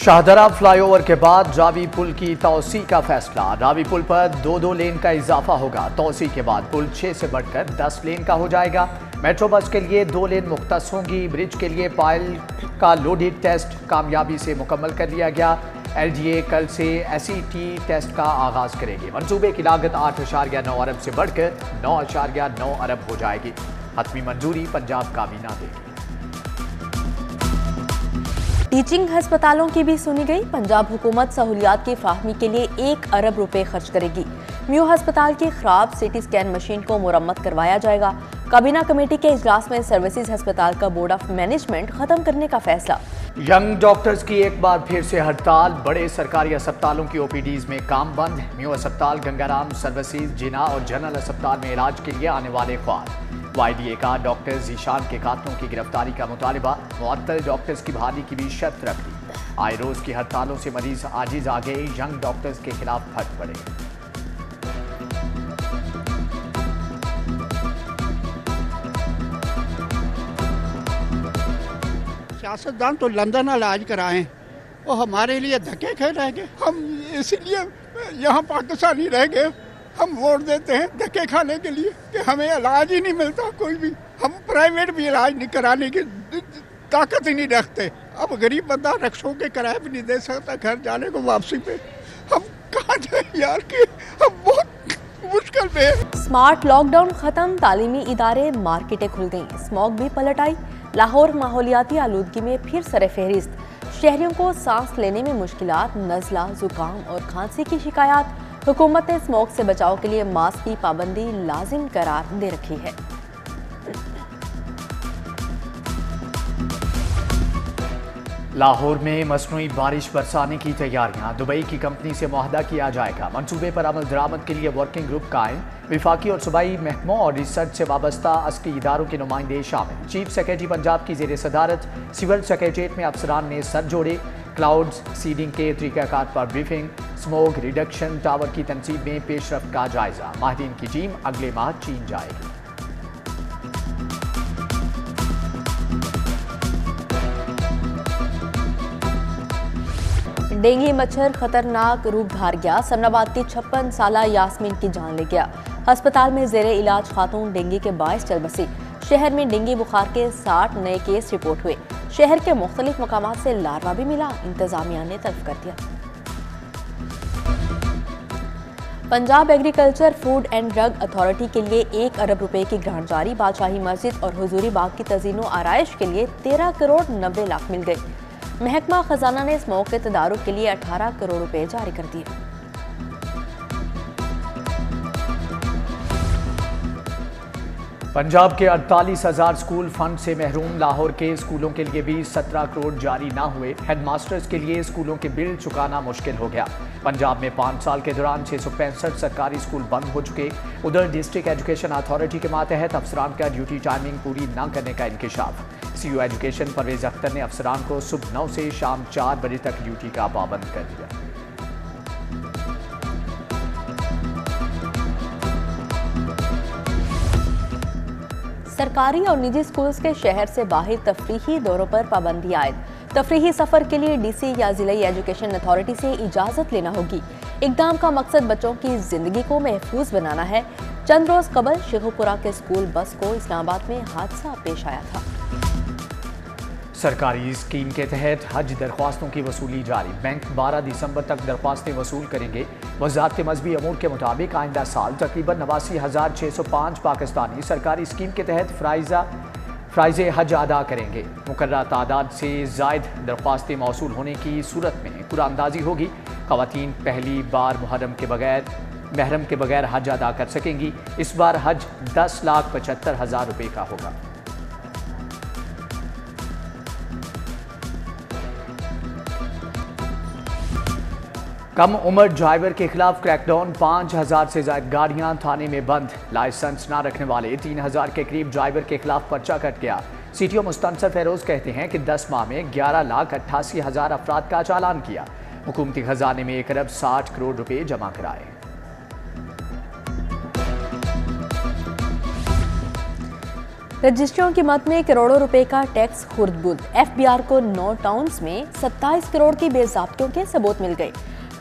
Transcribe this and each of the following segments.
Shahdara flyover के बाद रावी पुल की तोसी का फैसला। रावी पुल पर दो लेन का इजाफा होगा। तोसी के बाद पुल 6 से बढ़कर 10 लेन का हो जाएगा। मेट्रो बस के लिए 2 लेन मुख्तस होंगी। ब्रिज के लिए पायल का लोडेड टेस्ट कामयाबी से मुकम्मल कर लिया गया। LGA कल से SET टेस्ट का आगाज करेगी। मंसूबे की लागत 8.9 अरब से बढ़कर 9.9 अरब हो जाएगी। हतमी मंजूरी पंजाब काबीना देगी। टीचिंग अस्पतालों की भी सुनी गई। पंजाब हुकूमत सहूलियात की फाहमी के लिए 1 अरब रुपए खर्च करेगी। म्यू अस्पताल की खराब CT स्कैन मशीन को मुरम्मत करवाया जाएगा। काबीना कमेटी के इजलास में सर्विसेज अस्पताल का बोर्ड ऑफ मैनेजमेंट खत्म करने का फैसला। यंग डॉक्टर्स की एक बार फिर से हड़ताल। बड़े सरकारी अस्पतालों की OPDs में काम बंद। म्यू अस्पताल, गंगाराम सर्विसेज, जिना और जनरल अस्पताल में इलाज के लिए आने वाले ख्वार। YDA का डॉक्टर जीशान के कातलों की गिरफ्तारी का मुतालिबा। मुअत्तल डॉक्टर्स की बहाली की भी शर्त रख दी। आए रोज की हड़तालों से मरीज आजिज आ गए। यंग डॉक्टर्स के खिलाफ फट पड़े। सियासतदान तो लंदन इलाज कराएं और हमारे लिए धक्के खे रह गए। हम इसलिए यहाँ पाकिस्तानी रह गए। हम वोट देते हैं धक्के खाने के लिए कि हमें इलाज ही नहीं मिलता कोई भी। हम प्राइवेट भी इलाज नहीं कराने की ताकत ही नहीं रखते। अब गरीब बंदा रक्षों के किराए भी नहीं दे सकता घर जाने को वापसी पे। हम कहाँ जाए यार कि हम बहुत मुश्किल में है। स्मार्ट लॉकडाउन खत्म। तालीमी इदारे, मार्केटें खुल गईं। स्मॉग भी पलट आई। लाहौर माहौलियाती आलूदगी में फिर सरे फहरिस्त। शहरियों को सांस लेने में मुश्किलात, नज़ला, जुकाम और खांसी की शिकायत। हुकूमत ने स्मोक से बचाव के लिए मास्क की पाबंदी लाजिम करार दे रखी है। लाहौर में मसनूई बारिश बरसाने की तैयारियां। दुबई की कंपनी से मुआहदा किया जाएगा। मंसूबे पर अमल दरामद के लिए वर्किंग ग्रुप कायम। विफाकी और सूबाई महकमों और रिसर्च से वाबस्ता अस्की इदारों के नुमाइंदे शामिल। चीफ सेक्रेटरी पंजाब की जेर सदारत सिविल सेक्रेटरीट में अफसरान ने सर जोड़े। क्लाउड्स सीडिंग के तरीक़ाकार पर ब्रीफिंग। स्मोक रिडक्शन टावर की तनसीब में पेशरफ्त का जायजा। माहिरीन की टीम अगले माह चीन जाएगी। डेंगू मच्छर खतरनाक रूप धार गया। सन्नाबाद की 56 साला यास्मीन की जान ले गया। अस्पताल में जेरे इलाज खातून डेंगू के बायस चल बसी। शहर में डेंगू बुखार के 60 नए केस रिपोर्ट हुए। शहर के मुख्तलिफ मकामात से लार्वा भी मिला। इंतजामिया ने तल्फ कर दिया। Punjab agriculture food and drug authority के लिए 1 अरब रुपए की ग्रांट जारी। बादशाही मस्जिद और हुजूरी बाग की तज़ीनो आराइश के लिए 13 करोड़ 90 लाख मिल गए। महकमा खजाना ने स्मोक के तदारुक के लिए 18 करोड़ रुपए जारी कर दिए। पंजाब के 48,000 स्कूल फंड से महरूम। लाहौर के स्कूलों के लिए भी 17 करोड़ जारी ना हुए। हेडमास्टर्स के लिए स्कूलों के बिल चुकाना मुश्किल हो गया। पंजाब में 5 साल के दौरान 665 सरकारी स्कूल बंद हो चुके। उधर डिस्ट्रिक्ट एजुकेशन अथॉरिटी के मातहत अफसरान का ड्यूटी टाइमिंग पूरी न करने का इंकशाफ। CO एजुकेशन परवेज अख्तर ने अफसरान को सुबह 9 से शाम 4 बजे तक ड्यूटी का पाबंद कर दिया। सरकारी और निजी स्कूल्स के शहर से बाहर तफरीही दौरों पर पाबंदी आयद। तफरीही सफर के लिए DC या जिला एजुकेशन अथॉरिटी से इजाजत लेना होगी। इकदाम का मकसद बच्चों की जिंदगी को महफूज बनाना है। चंद रोज कबल शेखुपुरा के स्कूल बस को इस्लामाबाद में हादसा पेश आया था। सरकारी स्कीम के तहत हज दरख्वास्तों की वसूली जारी। बैंक 12 दिसंबर तक दरख्वास्तें वसूल करेंगे। वजारत मजहबी अमूर के मुताबिक आइंदा साल तकरीबन 89,605 पाकिस्तानी सरकारी स्कीम के तहत फ़राइज़ हज अदा करेंगे। मुकर्रर तादाद से ज़ायद दरख्वास्तें मौसूल होने की सूरत में कुरानंदाजी होगी। ख़वातीन पहली बार महरम के बगैर हज अदा कर सकेंगी। इस बार हज 10,75,000 रुपये का होगा। कम उम्र ड्राइवर के खिलाफ क्रैकडाउन। 5,000 से ज्यादा गाड़ियां थाने में बंद। लाइसेंस ना रखने वाले 3,000 के करीब ड्राइवर के खिलाफ पर्चा कट गया। CTO मुस्तनसर फेरोज कहते हैं कि 10 माह में 11,88,000 अफराद का चालान किया। हुकूमती खजाने में 1 अरब 60 करोड़ रुपए जमा कराए। रजिस्ट्रियों की मद में करोड़ों रुपए का टैक्स खुर्द-बुर्द। एफबीआर को 9 टाउन्स में 27 करोड़ की बेज़ाब्तियों के सबूत मिल गए।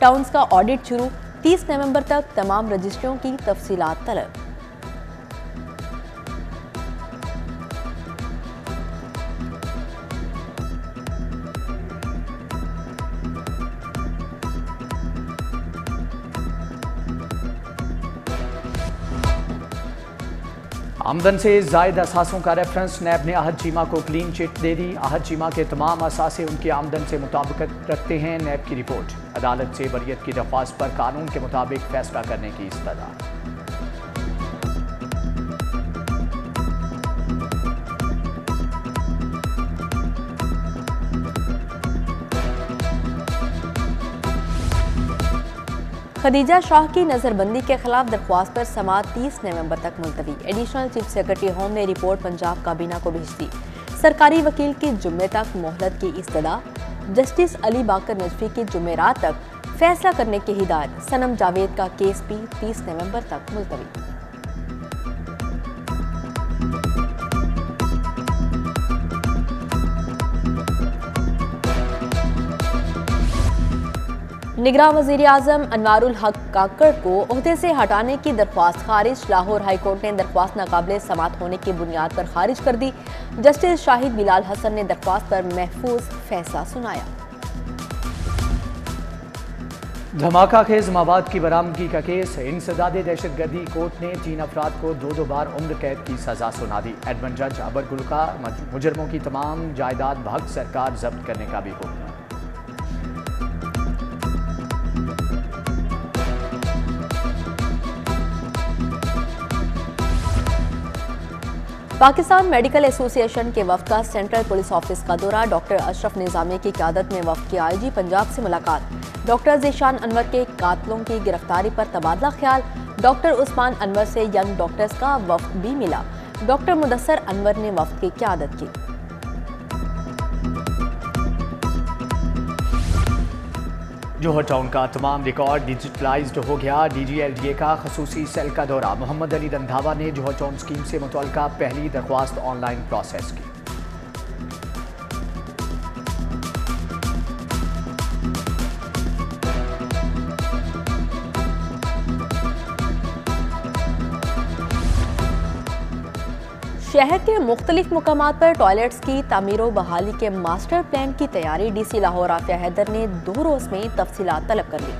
टाउन्स का ऑडिट शुरू, 30 नवंबर तक तमाम रजिस्ट्रियों की तफसीलात तलब। आमदन से जायद असासों का रेफरेंस। नैब ने अहद चीमा को क्लीन चिट दे दी। अहद चीमा के तमाम असासे उनकी आमदन से मुताबिकत रखते हैं। नैब की रिपोर्ट। अदालत से बरियत की दरख्वास्त पर कानून के मुताबिक फैसला करने की इस्तदा। खदीजा शाह की नज़रबंदी के खिलाफ दरख्वास्त पर समाअत 30 नवंबर तक मुलतवी। एडिशनल चीफ सेक्रेटरी होम ने रिपोर्ट पंजाब काबीना को भेज दी। सरकारी वकील की जुम्मे तक मोहलत की इस्तदा। जस्टिस अली बाकर नजफी की जुमेरात तक फैसला करने की हिदायत। सनम जावेद का केस भी 30 नवंबर तक मुलतवी। निगरां वज़ीर आज़म अनवारुल हक काकड़ को ओहदे से हटाने की दरख्वास्त खारिज। लाहौर हाई कोर्ट ने दरख्वास्त नाकाबिले समाअत होने की बुनियाद पर खारिज कर दी। जस्टिस शाहिद बिलाल हसन ने दरख्वास्त पर महफूज फैसला सुनाया। धमाका खेज मवाद की बरामदगी का केस। इंसदादे दहशतगर्दी कोर्ट ने 3 अफराद को 2 बार उम्र कैद की सजा सुना दी। एडमन जज अबर गुल का मुजरमों की तमाम जायदाद भक्त सरकार जब्त करने का भी हुक्म। पाकिस्तान मेडिकल एसोसिएशन के वफ्द का सेंट्रल पुलिस ऑफिस का दौरा। डॉक्टर अशरफ निजामी की क़यादत में वफ्द के आईजी पंजाब से मुलाकात। डॉक्टर ज़ीशान अनवर के कातलों की गिरफ्तारी पर तबादला ख्याल। डॉक्टर उस्मान अनवर से यंग डॉक्टर्स का वफ्द भी मिला। डॉक्टर मुदस्सर अनवर ने वफ्द की क़यादत की। जोहर टाउन का तमाम रिकॉर्ड डिजिटलाइज्ड हो गया। DGLDA का खसूसी सेल का दौरा। मोहम्मद अली रंधावा ने जोहर टाउन स्कीम से मुतल्लिका पहली दरख्वास्त ऑनलाइन प्रोसेस की। शहर के मुख्तलिफ मुकामात पर टॉयलेट्स की तामीर बहाली के मास्टर प्लान की तैयारी। DC लाहौर आफिया हैदर ने 2 रोज में तफसीलात तलब कर ली।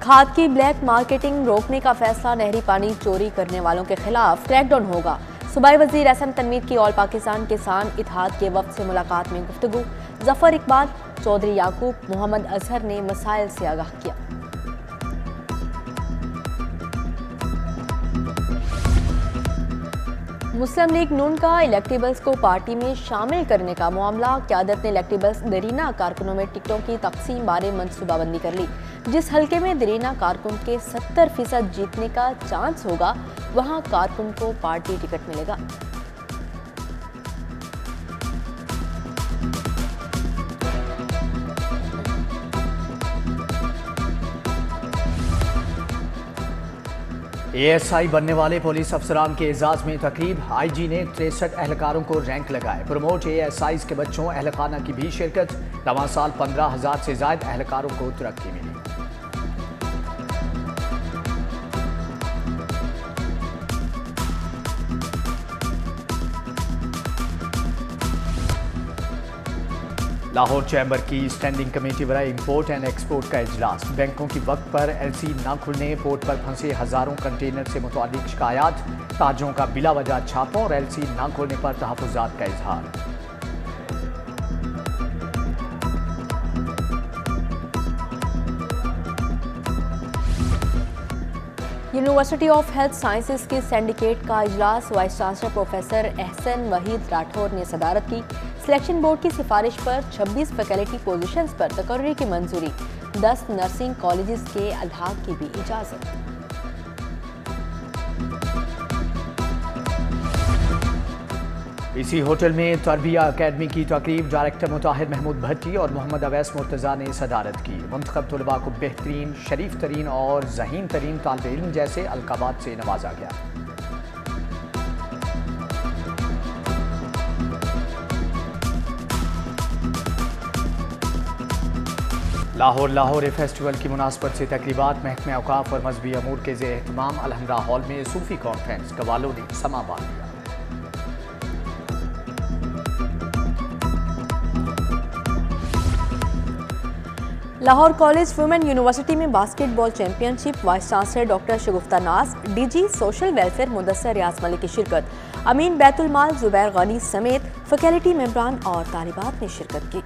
खाद की ब्लैक मार्केटिंग रोकने का फैसला। नहरी पानी चोरी करने वालों के खिलाफ क्रैकडाउन होगा। सूबाई वजीर एहसन तनवीर की ऑल पाकिस्तान किसान इत्तेहाद के वफ्द से मुलाकात में गुफ्तगू। जफर इकबाल, चौधरी याकूब, मोहम्मद अजहर ने मसाइल से आगाह किया। मुस्लिम लीग नून का इलेक्टेबल्स को पार्टी में शामिल करने का मामला। क़यादत ने इलेक्टेबल्स दरीना कारकुनों में टिकटों की तकसीम बारे मनसूबाबंदी कर ली। जिस हल्के में दरीना कारकुन के 70% जीतने का चांस होगा वहां कारकुन को पार्टी टिकट मिलेगा। ASI बनने वाले पुलिस अफसरान के एजाज में तकरीब। IG ने 63 एहलकारों को रैंक लगाए। प्रमोट ASIs के बच्चों एहलखाना की भी शिरकत। रवां साल 15,000 से ज्यादा एहलकारों को तरक्की मिली। लाहौर चैम्बर की स्टैंडिंग कमेटी बराए इंपोर्ट एंड एक्सपोर्ट का इजलास। बैंकों की वक्त पर LC न खुलने, पोर्ट पर फंसे हजारों कंटेनर से मुतालिक शिकायत। ताजों का बिला वजह छापों और LC न खोलने पर तहफ़्फ़ुज़ात का इजहार। यूनिवर्सिटी ऑफ हेल्थ साइंसेज के सिंडिकेट का इजलास। Vice chancellor professor Ehsan Waheed Rathore ने सदारत की। सिलेक्शन बोर्ड की सिफारिश पर 26 फैकल्टी पोजीशंस पर तकर्री की मंजूरी। 10 नर्सिंग कॉलेजेस के अल्हाक की भी इजाजत। इसी होटल में तरबिया अकेडमी की तकरीब डायरेक्टर मुताहिर महमूद भट्टी और मोहम्मद अवैस मुर्तज़ा ने सदारत की। मुंतखब तलबा को बेहतरीन, शरीफ तरीन और ज़हीन तरीन तालिब इल्म जैसे अलकाबात से नवाजा गया। लाहौर फेस्टिवल की मुनासबत से तकरीबात महकमे औकाफ और मजहबी अमूर के ज़ेर एहतमाम अलहमरा हॉल में सूफी कॉन्फ्रेंस कवालों ने समा बांध दिया। लाहौर कॉलेज वुमेन यूनिवर्सिटी में basketball championship vice chancellor doctor Shagufta Naz, DG social welfare Mudassar Riaz Malik की शिरकत, अमीन बैतुल माल जुबैर गनी समेत फैकल्टी मेंबरान और तालिबात ने शिरकत की।